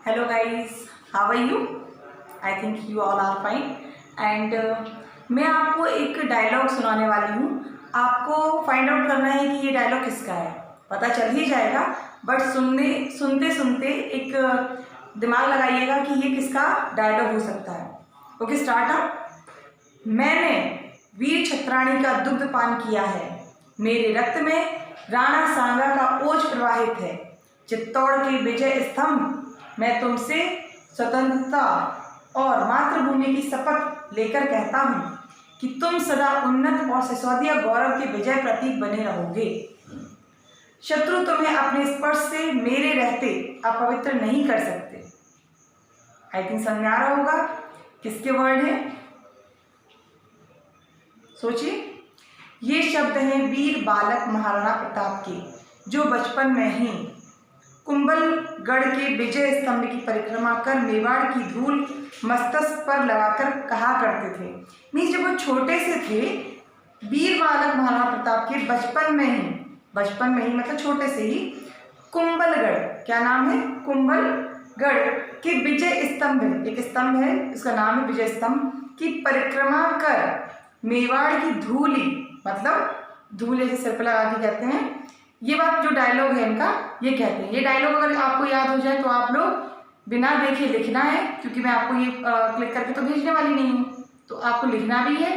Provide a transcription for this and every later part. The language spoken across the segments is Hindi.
Hello guys, how are you? I think you all are fine. And मैं आपको एक डायलॉग सुनाने वाली हूँ। आपको फाइंड आउट करना है कि ये डायलॉग किसका है। पता चल ही जाएगा, बट सुनते सुनते एक दिमाग लगाइएगा कि ये किसका डायलॉग हो सकता है। Okay, start up. मैंने वीर छत्राणी का दुग्ध पान किया है, मेरे रक्त में राणा सांगा का ओज प्रवाहित है। चित्तौड़ के विजय स्तंभ, मैं तुमसे स्वतंत्रता और मातृभूमि की शपथ लेकर कहता हूँ कि तुम सदा उन्नत और सिसोदिया गौरव के विजय प्रतीक बने रहोगे। शत्रु तुम्हें अपने स्पर्श से मेरे रहते अपवित्र नहीं कर सकते। आई थिंक समझ में आ रहा होगा किसके वर्ड है। सोचिए, ये शब्द हैं वीर बालक महाराणा प्रताप के, जो बचपन में ही कुंभलगढ़ के विजय स्तंभ की परिक्रमा कर मेवाड़ की धूल मस्तक पर लगाकर कहा करते थे। मीन्स जब वो छोटे से थे, वीर बालक महाराणा प्रताप के बचपन में ही मतलब छोटे से ही कुंभलगढ़, क्या नाम है, कुंभलगढ़ के विजय स्तंभ, एक स्तंभ है, इसका नाम है विजय स्तंभ की परिक्रमा कर मेवाड़ की धूली, मतलब धूल जैसे सिर पर लगा के कहते हैं। ये बात जो डायलॉग है इनका, ये कहते हैं। ये डायलॉग अगर आपको याद हो जाए तो आप लोग बिना देखे लिखना है, क्योंकि मैं आपको ये क्लिक करके तो भेजने वाली नहीं हूँ, तो आपको लिखना भी है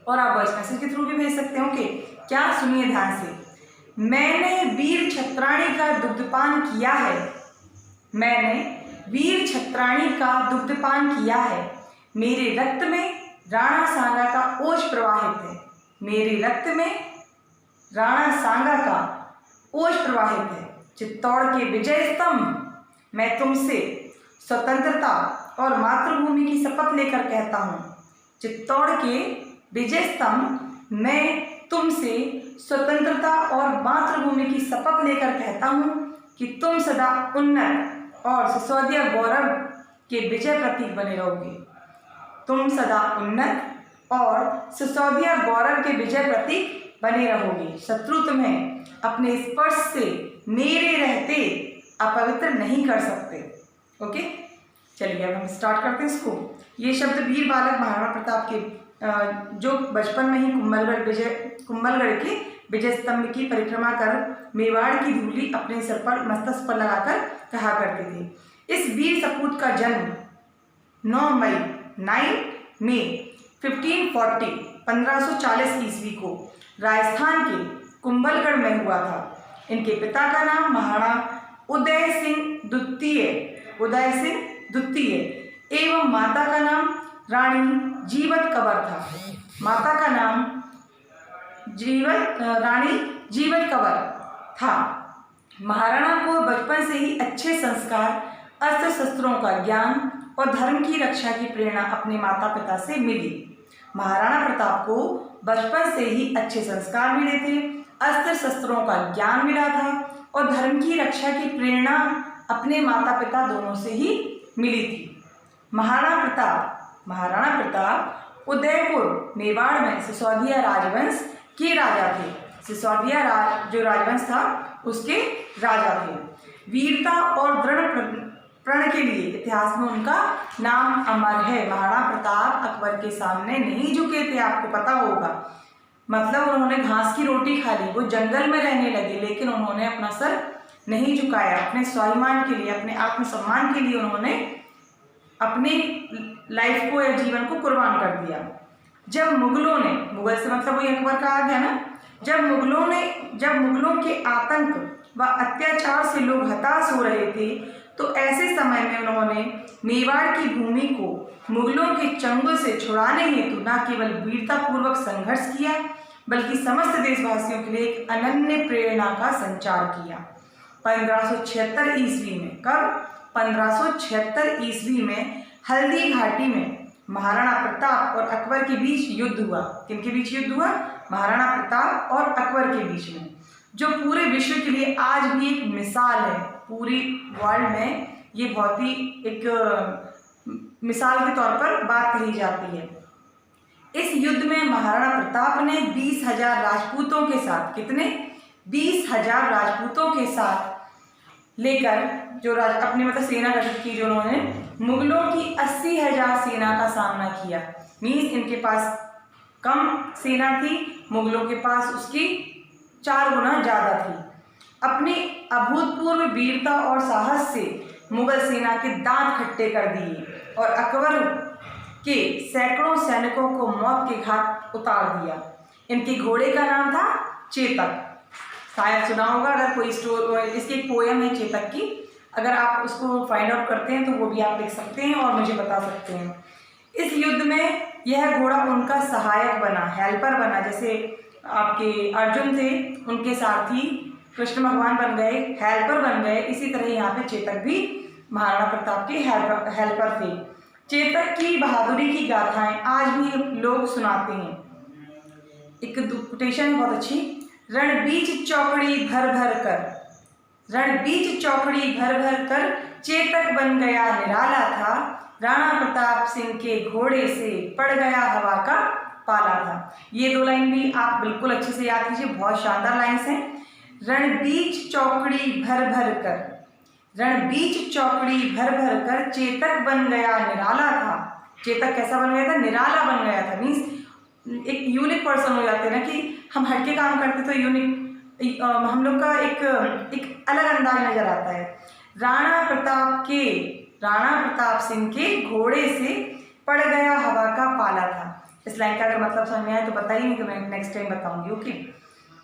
और आप वॉइस मैसेज के थ्रू भी भेज सकते हो। ओके, क्या, सुनिए ध्यान से। मैंने वीर छत्राणी का दुग्धपान किया है, मैंने वीर छत्राणी का दुग्धपान किया है, मेरे रक्त में राणा सांगा का ओज प्रवाहित है, मेरे रक्त में राणा सांगा का ओज प्रवाहित है। चित्तौड़ के विजय स्तंभ, मैं तुमसे स्वतंत्रता और मातृभूमि की शपथ लेकर कहता हूँ। चित्तौड़ के विजय स्तंभ, मैं तुमसे स्वतंत्रता और मातृभूमि की शपथ लेकर कहता हूँ कि तुम सदा उन्नत और सिसोदिया गौरव के विजय प्रतीक बने रहोगे। तुम सदा उन्नत और सिसोदिया गौरव के विजय प्रतीक बने रहोगे। शत्रु तुम्हें अपने स्पर्श से मेरे रहते अपवित्र नहीं कर सकते। ओके, चलिए अब हम स्टार्ट करते हैं इसको। ये शब्द वीर बालक महाराणा प्रताप के जो बचपन में ही कुंभलगढ़ के विजय स्तंभ की परिक्रमा कर मेवाड़ की धूली अपने सिर पर मस्तक पर लगाकर कहा करते थे। इस वीर सपूत का जन्म 9 मई 1540 ईस्वी को राजस्थान के कुंभलगढ़ में हुआ था। इनके पिता का नाम महाराणा उदय सिंह द्वितीय एवं माता का नाम रानी जीवत कंवर था। माता का नाम रानी जीवत कंवर था। महाराणा को बचपन से ही अच्छे संस्कार, अस्त्र शस्त्रों का ज्ञान और धर्म की रक्षा की प्रेरणा अपने माता पिता से मिली। महाराणा प्रताप को बचपन से ही अच्छे संस्कार मिले थे, अस्त्र शस्त्रों का ज्ञान मिला था और धर्म की रक्षा की प्रेरणा अपने माता पिता दोनों से ही मिली थी। महाराणा प्रताप उदयपुर मेवाड़ में सिसोदिया राजवंश के राजा थे। सिसोदिया जो राजवंश था उसके राजा थे। वीरता और दृढ़ प्रण के लिए इतिहास में उनका नाम अमर है। महाराणा प्रताप अकबर के सामने नहीं झुके थे, आपको पता होगा। मतलब उन्होंने घास की रोटी खा ली, वो जंगल में रहने लगे, लेकिन उन्होंने अपना सर नहीं झुकाया। अपने स्वाभिमान के लिए, अपने आत्मसम्मान के लिए उन्होंने अपनी लाइफ को या जीवन को कुर्बान कर दिया। जब मुगलों ने, मुगल से मतलब वही अकबर का आ गया ना, जब मुगलों के आतंक व अत्याचार से लोग हताश हो रहे थे, तो ऐसे समय में उन्होंने मेवाड़ की भूमि को मुगलों के चंगुल से छुड़ाने हेतु न केवल वीरतापूर्वक संघर्ष किया, बल्कि समस्त देशवासियों के लिए एक अनन्य प्रेरणा का संचार किया। 1576 ईस्वी में, कब, 1576 ईस्वी में हल्दी घाटी में महाराणा प्रताप और अकबर के बीच युद्ध हुआ। किनके बीच युद्ध हुआ? महाराणा प्रताप और अकबर के बीच में, जो पूरे विश्व के लिए आज भी एक मिसाल है। पूरी वर्ल्ड में ये बहुत ही एक मिसाल के तौर पर बात कही जाती है। इस युद्ध में महाराणा प्रताप ने 20,000 राजपूतों के साथ, कितने, 20,000 राजपूतों के साथ लेकर जो अपनी मतलब सेना गठित की, जो उन्होंने मुगलों की 80,000 सेना का सामना किया। मीन्स इनके पास कम सेना थी, मुगलों के पास उसकी 4 गुना ज़्यादा थी। अपनी अभूतपूर्व वीरता और साहस से मुगल सेना के दांत खट्टे कर दिए और अकबर के सैकड़ों सैनिकों को मौत के घाट उतार दिया। इनके घोड़े का नाम था चेतक। शायद सुना होगा, अगर कोई इसकी एक पोयम है चेतक की, अगर आप उसको फाइंड आउट करते हैं तो वो भी आप लिख सकते हैं और मुझे बता सकते हैं। इस युद्ध में यह घोड़ा उनका सहायक बना, हेल्पर बना। जैसे आपके अर्जुन थे, उनके सारथी कृष्ण भगवान बन गए, हेल्पर बन गए, इसी तरह यहाँ पे चेतक भी महाराणा प्रताप के हेल्पर थे। चेतक की बहादुरी की गाथाएं आज भी लोग सुनाते हैं। एक कोटेशन बहुत अच्छी, रणबीच चौकड़ी भर भर कर, रणबीच चौकड़ी भर भर कर चेतक बन गया निराला था, राणा प्रताप सिंह के घोड़े से पड़ गया हवा का पाला था। ये 2 लाइन भी आप बिल्कुल अच्छे से याद कीजिए, बहुत शानदार लाइन्स हैं। रणबीच चौकड़ी भर भर कर, रणबीच चौकड़ी भर भर कर चेतक बन गया निराला था। चेतक कैसा बन गया था? निराला बन गया था। मीन्स एक यूनिक पर्सन हो जाते हैं ना, कि हम हटके काम करते तो यूनिक हम लोग का एक अलग अंदाज नजर आता है। राणा प्रताप सिंह के घोड़े से पड़ गया हवा का पाला था। इस लाइन का अगर मतलब समझ में आए तो बताइए, नहीं तो मैं नेक्स्ट टाइम बताऊंगी। ओके।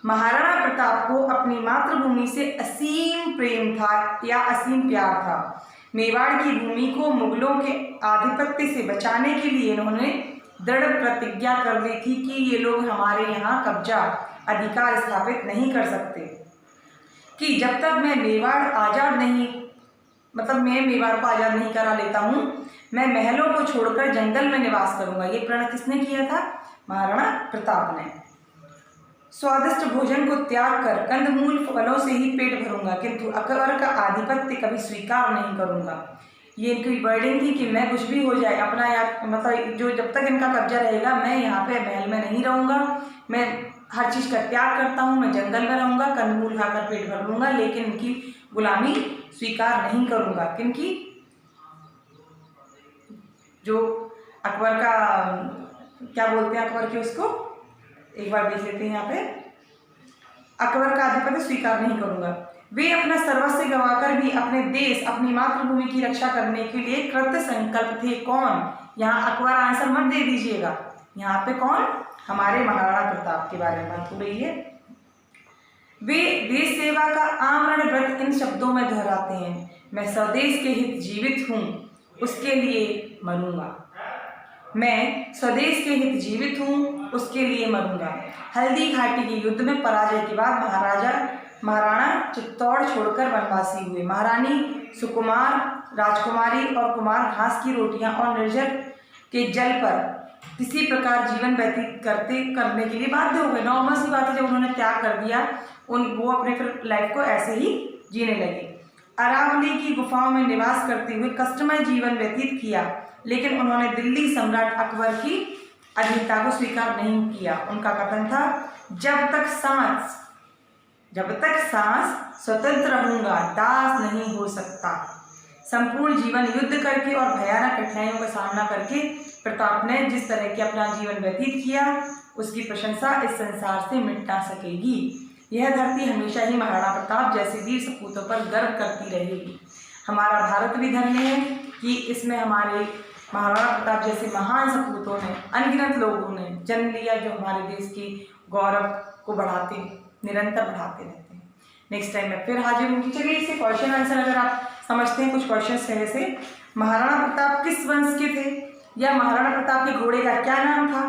महाराणा प्रताप को अपनी मातृभूमि से असीम प्रेम था या असीम प्यार था। मेवाड़ की भूमि को मुगलों के आधिपत्य से बचाने के लिए इन्होंने दृढ़ प्रतिज्ञा कर ली थी कि ये लोग हमारे यहाँ कब्जा अधिकार स्थापित नहीं कर सकते, कि जब तक मैं मेवाड़ आज़ाद नहीं, मतलब मैं मेवाड़ को आज़ाद नहीं करा लेता हूँ, मैं महलों को छोड़कर जंगल में निवास करूँगा। ये प्रण किसने किया था? महाराणा प्रताप ने। स्वादिष्ट भोजन को त्याग कर कंदमूल फलों से ही पेट भरूंगा, किंतु अकबर का आधिपत्य कभी स्वीकार नहीं करूँगा। ये इनकी वर्डिंग थी कि मैं कुछ भी हो जाए, अपना मतलब जो जब तक इनका कब्जा रहेगा, मैं यहाँ पे महल में नहीं रहूँगा, मैं हर चीज़ का त्याग करता हूँ, मैं जंगल में रहूँगा, कंदमूल खाकर पेट भर लूँगा, लेकिन इनकी गुलामी स्वीकार नहीं करूँगा। किनकी? जो अकबर का क्या बोलते हैं अकबर के, उसको एक बार देख लेते हैं यहाँ पे। अकबर का आधिपत्य स्वीकार नहीं करूँगा। वे अपना सर्वस्व गंवाकर भी अपने देश, अपनी मातृभूमि की रक्षा करने के लिए कृत संकल्प थे। कौन? यहाँ अकबर आंसर मत दे दीजिएगा, यहाँ पे कौन? हमारे महाराणा प्रताप के बारे में बात हो रही है। वे देश सेवा का आमरण व्रत इन शब्दों में दोहराते हैं, मैं स्वदेश के हित जीवित हूँ, उसके लिए मरूंगा। मैं स्वदेश के हित जीवित हूँ, उसके लिए मरूंगा। हल्दी घाटी के युद्ध में पराजय के बाद महाराणा चित्तौड़ छोड़कर वनवासी हुए। महारानी सुकुमार, राजकुमारी और कुमार घास की रोटियां और निर्जर के जल पर किसी प्रकार जीवन व्यतीत करने के लिए बाध्य हो गए। नॉर्मल सी बात है, जब उन्होंने त्याग कर दिया वो अपने फिर लाइफ को ऐसे ही जीने लगे। अरावली की गुफाओं में निवास करते हुए कष्टमय जीवन व्यतीत किया, लेकिन उन्होंने दिल्ली सम्राट अकबर की अधीनता को स्वीकार नहीं किया। उनका कथन था, जब तक सांस स्वतंत्र रहूंगा, दास नहीं हो सकता। संपूर्ण जीवन युद्ध करके और भयानक कठिनाइयों का सामना करके प्रताप ने जिस तरह के अपना जीवन व्यतीत किया, उसकी प्रशंसा इस संसार से मिट ना सकेगी। यह धरती हमेशा ही महाराणा प्रताप जैसे वीर सपूतों पर गर्व करती रहेगी। हमारा भारत भी धन्य है कि इसमें हमारे महाराणा प्रताप जैसे महान सपूतों ने, अनगिनत लोगों ने जन्म लिया, जो हमारे देश के गौरव को निरंतर बढ़ाते रहते हैं। नेक्स्ट टाइम मैं फिर हाजिर होंगी। चलिए इससे क्वेश्चन आंसर अगर आप समझते हैं, कुछ क्वेश्चन है जैसे महाराणा प्रताप किस वंश के थे, या महाराणा प्रताप के घोड़े का क्या नाम था,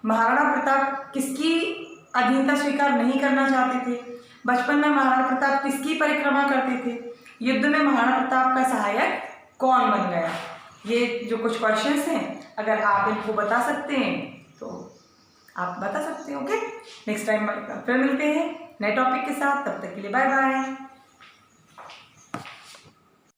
महाराणा प्रताप किसकी अधीनता स्वीकार नहीं करना चाहते थे, बचपन में महाराणा प्रताप किसकी परिक्रमा करते थे, युद्ध में महाराणा प्रताप का सहायक कौन बन गया। ये जो कुछ क्वेश्चंस हैं, अगर आप इनको बता सकते हैं तो आप बता सकते हैं। ओके, नेक्स्ट टाइम फिर मिलते हैं नए टॉपिक के साथ, तब तक के लिए बाय बाय।